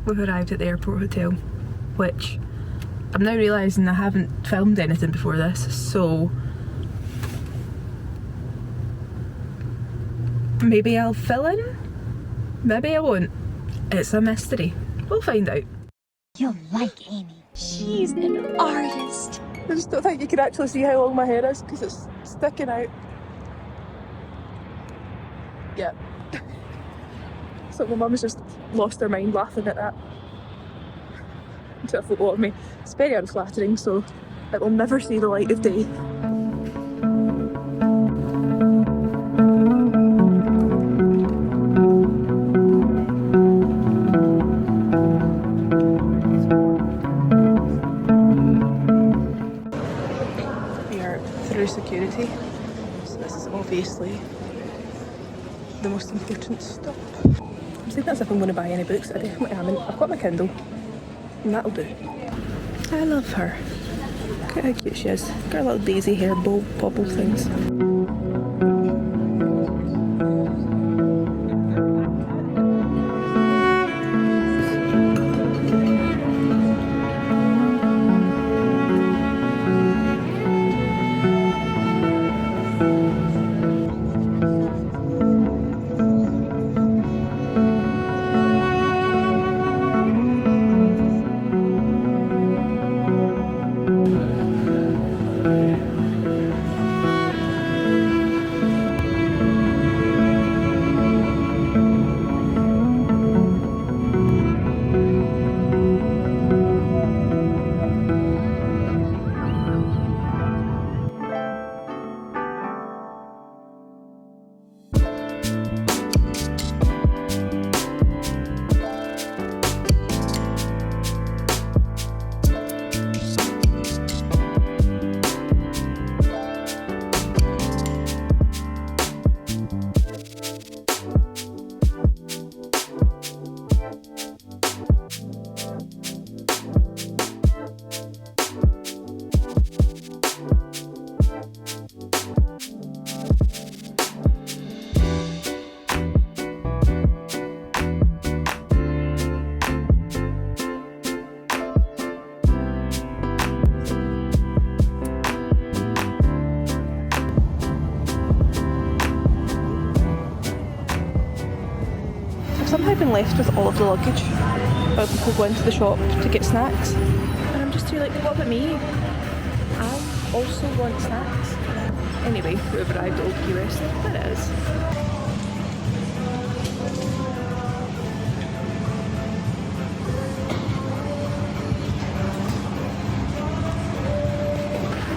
we've arrived at the airport hotel, which I'm now realising I haven't filmed anything before this, so maybe I'll fill in, maybe I won't. It's a mystery. We'll find out. You'll like Amy. She's an artist. I just don't think you can actually see how long my hair is because it's sticking out. Yeah. So my mum has just lost her mind laughing at that. To a photo of me. It's very unflattering, so it will never see the light of day. We are through security, so this is obviously the most important stop. I'm saying that as if I'm going to buy any books. I definitely haven't. I've got my Kindle, and that'll do. I love her. Look at how cute she is. Got her little daisy hair bow bobble things. Somehow been left with all of the luggage while people go into the shop to get snacks, and I'm just here like, what about me? I also want snacks. Anyway, we've arrived at Old Key West. There it is.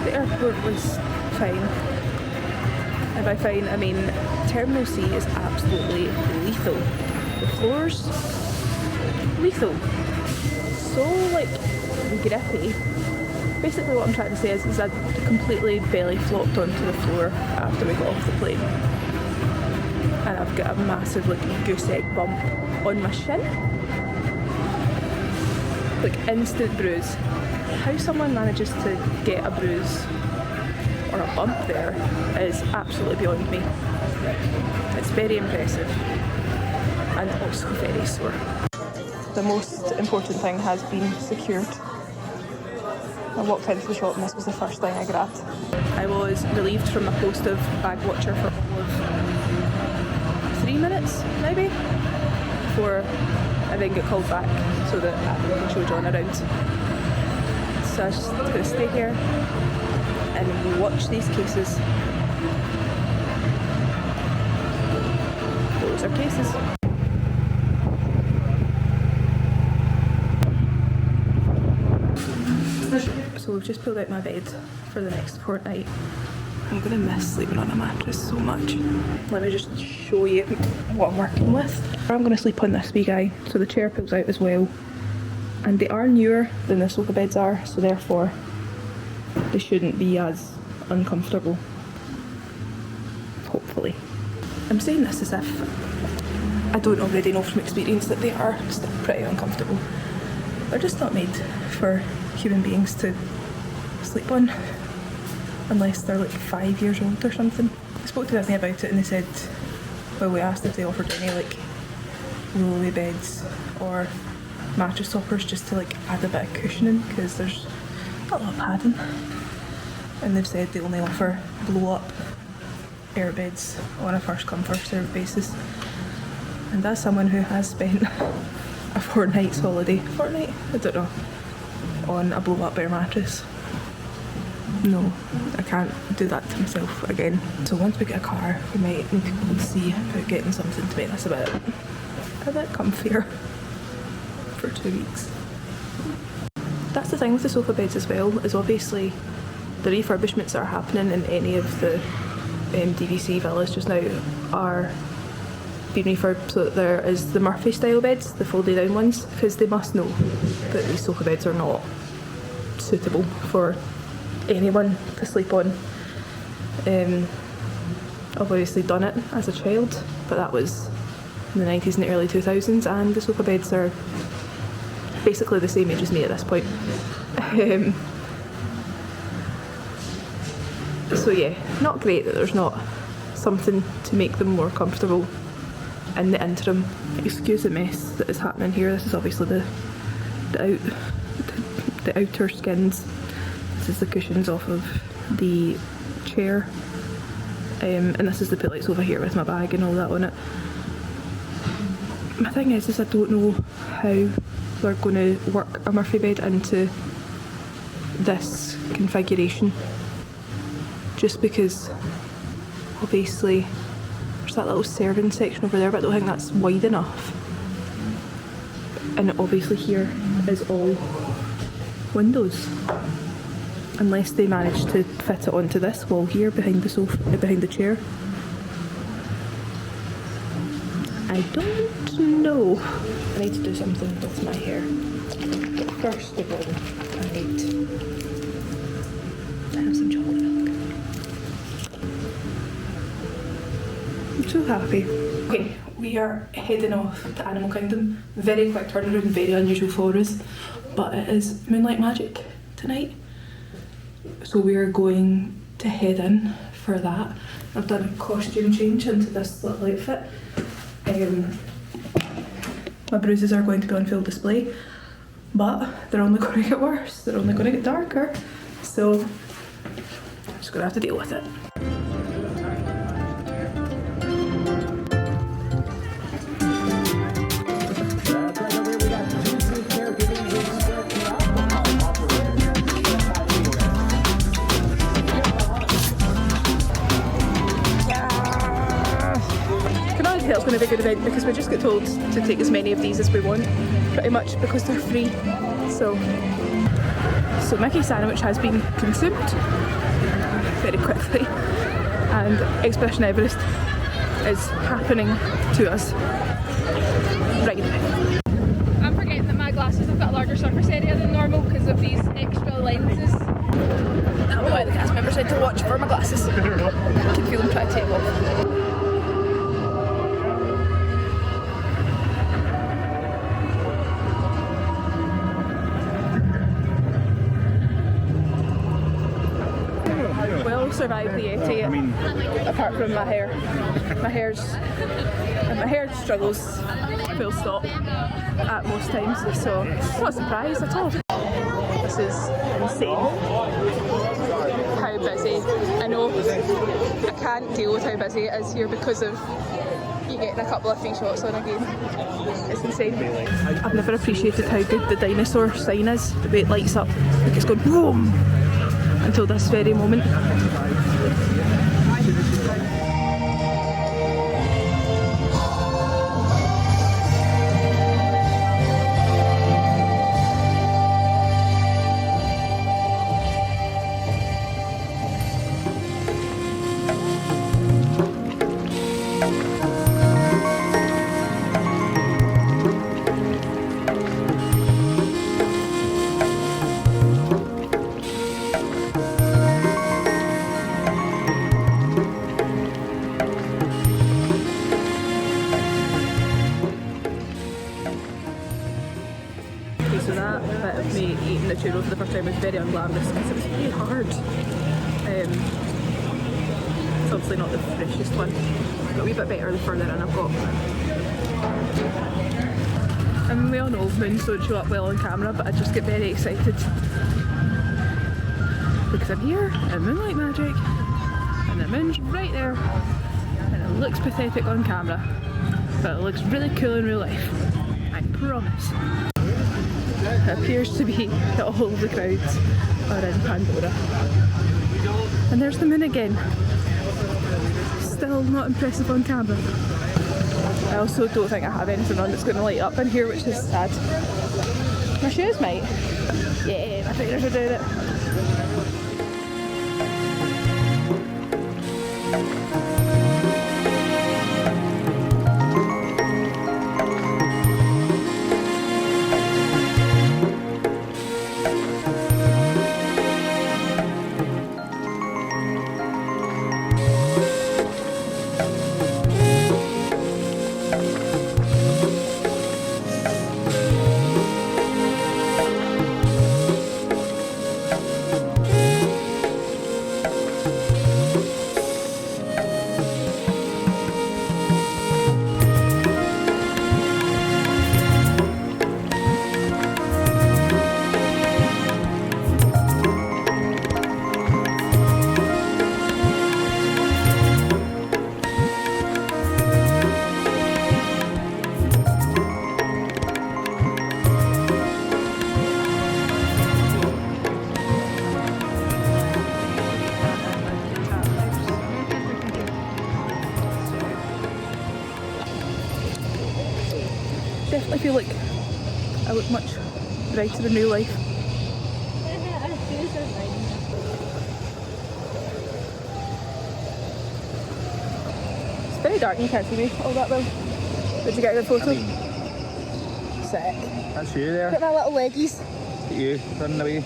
The airport was fine. And by fine, I mean Terminal C is absolutely lethal. The floors, lethal. So like grippy. Basically what I'm trying to say is I completely belly flopped onto the floor after we got off the plane. And I've got a massive like goose egg bump on my shin. Like instant bruise. How someone manages to get a bruise or a bump there is absolutely beyond me. It's very impressive. And also very sore. The most important thing has been secured. I walked into the shop and this was the first thing I grabbed. I was relieved from my post of bag watcher for all of 3 minutes, maybe, before I then get called back so that I can show John around. So I was just going to stay here and watch these cases. Those are cases. So we've just pulled out my bed for the next fortnight. I'm gonna miss sleeping on a mattress so much. Let me just show you what I'm working with. I'm gonna sleep on this wee guy, so the chair pulls out as well. And they are newer than the sofa beds are, so therefore they shouldn't be as uncomfortable. Hopefully. I'm saying this as if I don't already know from experience that they are still pretty uncomfortable. They're just not made for human beings to sleep on unless they're like 5 years old or something. I spoke to Disney about it and they said, well, we asked if they offered any like rollaway beds or mattress toppers just to like add a bit of cushioning because there's not a lot of padding. And they've said they only offer blow up air beds on a first come first served basis. And as someone who has spent a fortnight, I don't know, on a blow up air mattress, no, I can't do that to myself again. So once we get a car, we might need to go and see about getting something to make this a bit comfier for 2 weeks. That's the thing with the sofa beds as well, is obviously the refurbishments that are happening in any of the DVC villas just now are being refurbed so that there is the Murphy style beds, the folded down ones, because they must know that these sofa beds are not suitable for anyone to sleep on. I've obviously done it as a child, but that was in the 90s and the early 2000s, and the sofa beds are basically the same age as me at this point. So yeah, not great that there's not something to make them more comfortable in the interim. Excuse the mess that is happening here. This is obviously the outer skins. This is the cushions off of the chair, and this is the pillets over here with my bag and all that on it. My thing is I don't know how we're going to work a Murphy bed into this configuration, just because obviously there's that little serving section over there, but I don't think that's wide enough, and obviously here is all windows, unless they manage to fit it onto this wall here behind the sofa, behind the chair. I don't know. I need to do something with my hair. First of all, I need to have some chocolate milk. I'm so happy. Okay, we are heading off to Animal Kingdom. Very quick turnaround, very unusual for us, but it is Moonlight Magic tonight. So we are going to head in for that. I've done a costume change into this little outfit. My bruises are going to be on full display, but they're only going to get worse. They're only going to get darker. So I'm just going to have to deal with it. It's going to be a good event because we just get told to take as many of these as we want, pretty much, because they're free. So Mickey sandwich has been consumed very quickly, and Expedition Everest is happening to us right now. I'm forgetting that my glasses have got a larger surface area than normal because of these extra lenses. That's why the cast member said to watch for my glasses. I can feel them try to take them off. Survived the Yeti, apart from my hair. My hair struggles full stop at most times, so it's not a surprise at all. This is insane. How busy. I know I can't deal with how busy it is here because of you getting a couple of free shots on a game. It's insane. I've never appreciated how good the dinosaur sign is. The way it lights up, like it's going boom, until this very moment. So that bit of me eating the churro for the first time was very unglamorous because it was really hard. It's obviously not the freshest one. It's got a wee bit better the further in I've got. And we all know moons don't show up well on camera, but I just get very excited because I'm here at Moonlight Magic and the moon's right there and it looks pathetic on camera, but it looks really cool in real life, I promise. It appears to be that all of the crowds are in Pandora. And there's the moon again. Still not impressive on camera. I also don't think I have anything on that's going to light up in here, which is sad. My shoes might. Yeah, my fingers are doing it. Definitely feel like I look much brighter in real life. It's very dark and you can't see me all that well. Did you get a good photo? Sick. That's you there. Look at my little leggies. Look at you running away.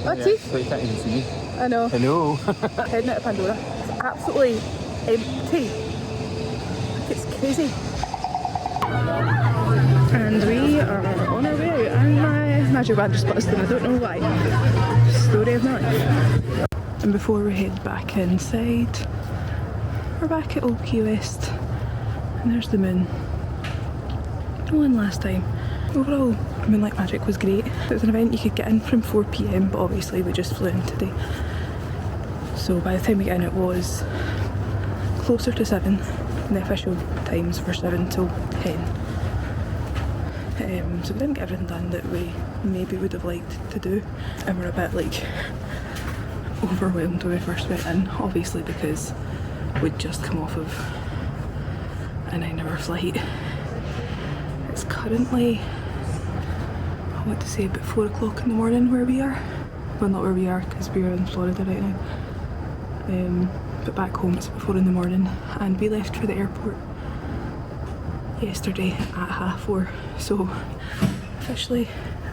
Oh, yeah, teeth. so you can't even see me. I know. I know. Heading out of Pandora. It's absolutely empty. It's crazy. And we are on our way out, and my magic band just buzzed and I don't know why. Story of my life. And before we head back inside, we're back at Old Key West, and there's the moon. No one last time. Overall, Moonlight Magic was great. It was an event you could get in from 4 PM, but obviously we just flew in today. So by the time we got in it was closer to 7, and the official times were 7 till 10. So we didn't get everything done that we maybe would have liked to do, and we're a bit like overwhelmed when we first went in, obviously because we'd just come off of a 9-hour flight. It's currently, I want to say about 4 o'clock in the morning where we are. Well, not where we are because we are in Florida right now, but back home it's about 4 in the morning, and we left for the airport yesterday at 4:30, so officially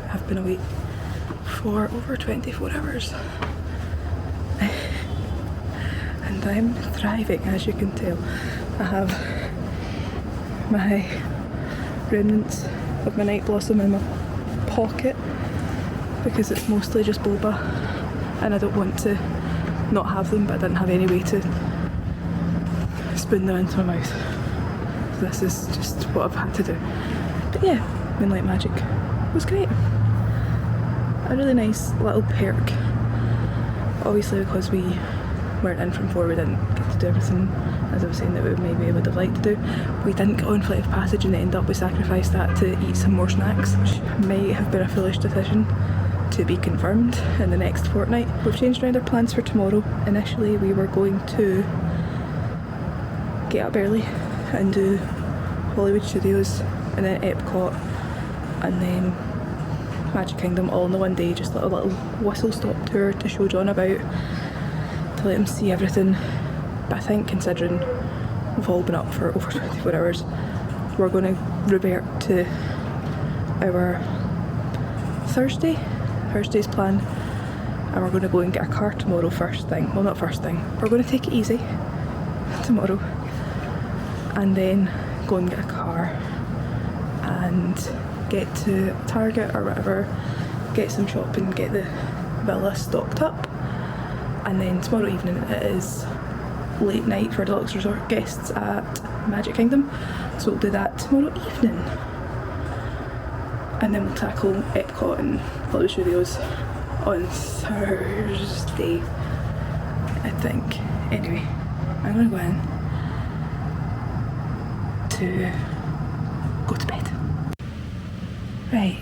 I've been awake for over 24 hours and I'm thriving, as you can tell. I have my remnants of my night blossom in my pocket because it's mostly just boba and I don't want to not have them, but I didn't have any way to spoon them into my mouth. This is just what I've had to do. But yeah, Moonlight Magic was great. A really nice little perk. Obviously because we weren't in from 4, we didn't get to do everything, as I was saying, that we maybe would have liked to do. We didn't get on Flight of Passage and end up we sacrificed that to eat some more snacks, which might have been a foolish decision, to be confirmed in the next fortnight. We've changed around our plans for tomorrow. Initially we were going to get up early and do Hollywood Studios and then Epcot and then Magic Kingdom all in the one day, just a little whistle stop tour to show John about, to let him see everything. But I think considering we've all been up for over 24 hours, we're going to revert to our Thursday's plan, and we're going to go and get a car tomorrow first thing. Well, not first thing, we're going to take it easy tomorrow and then go and get a car and get to Target or whatever, get some shopping, get the villa stocked up, and then tomorrow evening it is late night for deluxe resort guests at Magic Kingdom, so we'll do that tomorrow evening. And then we'll tackle Epcot and Hollywood Studios on Thursday, I think. Anyway, I'm gonna go in to go to bed. Right,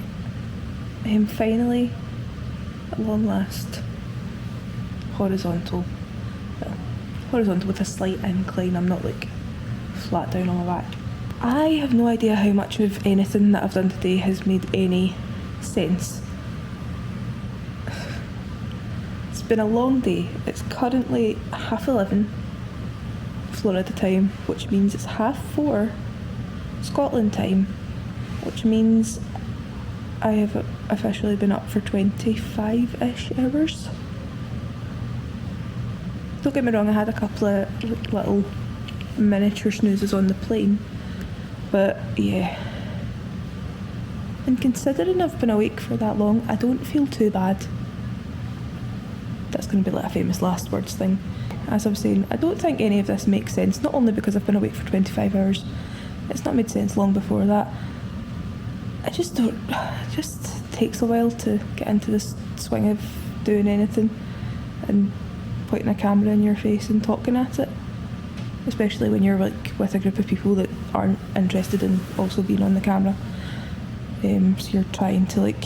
I am finally, at long last, horizontal. Well, horizontal with a slight incline. I'm not like flat down on my back. I have no idea how much of anything that I've done today has made any sense. It's been a long day. It's currently 11:30 Florida time, which means it's 4:30 Scotland time, which means I have officially been up for 25-ish hours. Don't get me wrong, I had a couple of little miniature snoozes on the plane, but yeah. And considering I've been awake for that long, I don't feel too bad. That's going to be like a famous last words thing. As I was saying, I don't think any of this makes sense, not only because I've been awake for 25 hours, it's not made sense long before that. I just don't, it just takes a while to get into this swing of doing anything and putting a camera in your face and talking at it. Especially when you're like with a group of people that aren't interested in also being on the camera. So you're trying to like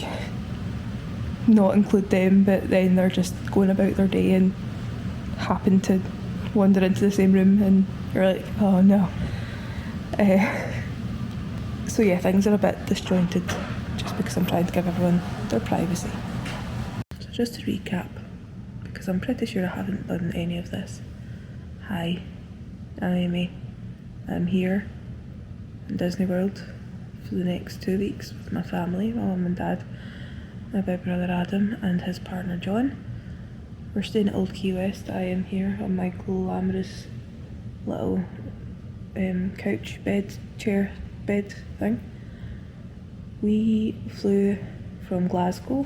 not include them, but then they're just going about their day and happen to wander into the same room and you're like, oh no. So yeah, things are a bit disjointed just because I'm trying to give everyone their privacy. So just to recap, because I'm pretty sure I haven't done any of this. Hi, I'm Amy. I'm here in Disney World for the next 2 weeks with my family, my mum and dad, my big brother Adam and his partner John. We're staying at Old Key West. I am here on my glamorous little couch, bed, chair, bed thing. We flew from Glasgow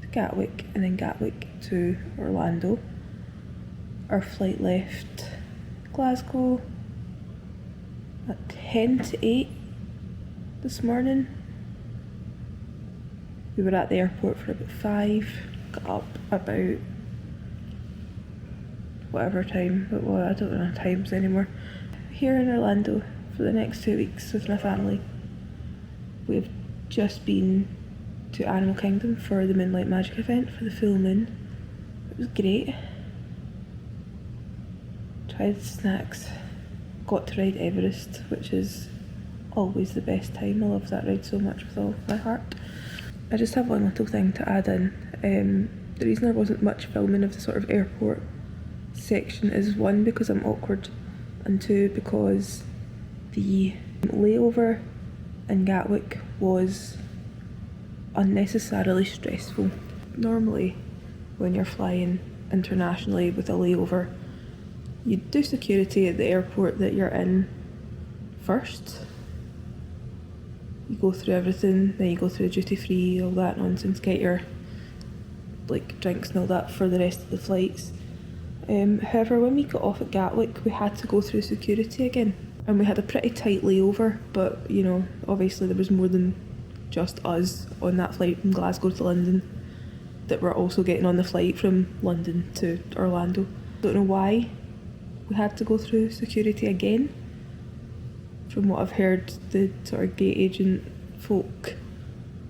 to Gatwick and then Gatwick to Orlando. Our flight left Glasgow at 7:50 this morning. We were at the airport for about 5, got up about whatever time it was, I don't know times anymore. Here in Orlando for the next 2 weeks with my family. We've just been to Animal Kingdom for the Moonlight Magic event for the full moon. It was great. Tried snacks, got to ride Everest, which is always the best time. I love that ride so much with all my heart. I just have one little thing to add in. The reason there wasn't much filming of the sort of airport section is 1, because I'm awkward, and 2, because the layover in Gatwick was unnecessarily stressful. Normally when you're flying internationally with a layover, you do security at the airport that you're in first. You go through everything, then you go through duty free, all that nonsense, get your like drinks and all that for the rest of the flights. However, when we got off at Gatwick, we had to go through security again, and we had a pretty tight layover, but you know, obviously there was more than just us on that flight from Glasgow to London that were also getting on the flight from London to Orlando. Don't know why we had to go through security again. From what I've heard, the sort of gate agent folk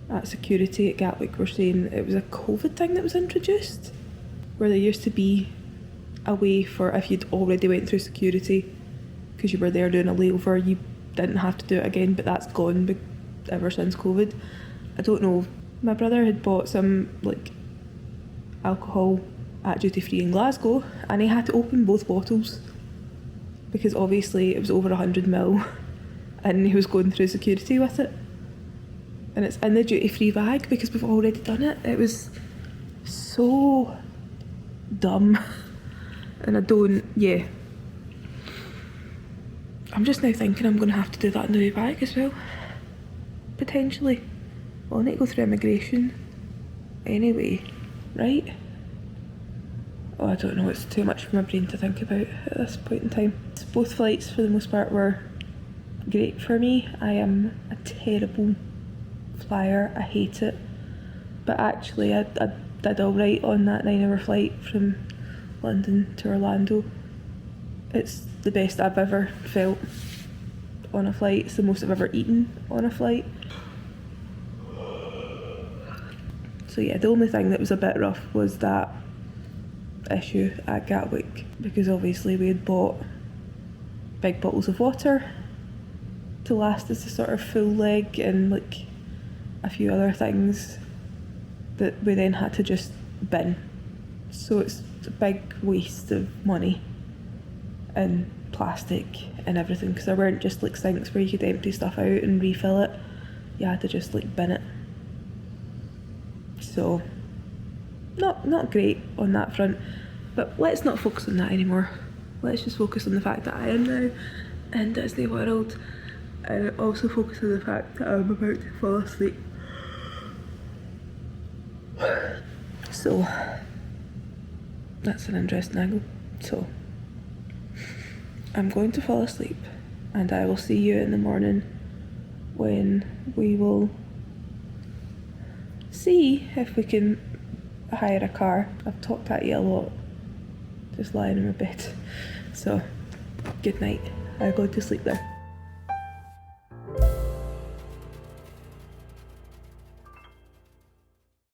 at security at Gatwick were saying it was a COVID thing that was introduced, where there used to be a way for if you'd already went through security because you were there doing a layover, you didn't have to do it again, but that's gone ever since COVID. I don't know. My brother had bought some like alcohol at duty free in Glasgow and he had to open both bottles because obviously it was over 100ml and he was going through security with it, and it's in the duty free bag because we've already done it. It was so dumb. And I'm just now thinking I'm going to have to do that in the way back as well. Potentially. Well, I need to go through immigration anyway, right? Oh, I don't know, it's too much for my brain to think about at this point in time. Both flights for the most part were great for me. I am a terrible fire. I hate it. But actually I did alright on that 9-hour flight from London to Orlando. It's the best I've ever felt on a flight. It's the most I've ever eaten on a flight. So yeah, the only thing that was a bit rough was that issue at Gatwick, because obviously we had bought big bottles of water to last us a sort of full leg and like a few other things that we then had to just bin. So it's a big waste of money and plastic and everything, because there weren't just like sinks where you could empty stuff out and refill it. You had to just like bin it. So not great on that front, but let's not focus on that anymore. Let's just focus on the fact that I am now in Disney World, and also focus on the fact that I'm about to fall asleep. So that's an interesting angle. So I'm going to fall asleep, and I will see you in the morning when we will see if we can hire a car. I've talked at you a lot, just lying in my bed. So good night. I'll go to sleep now.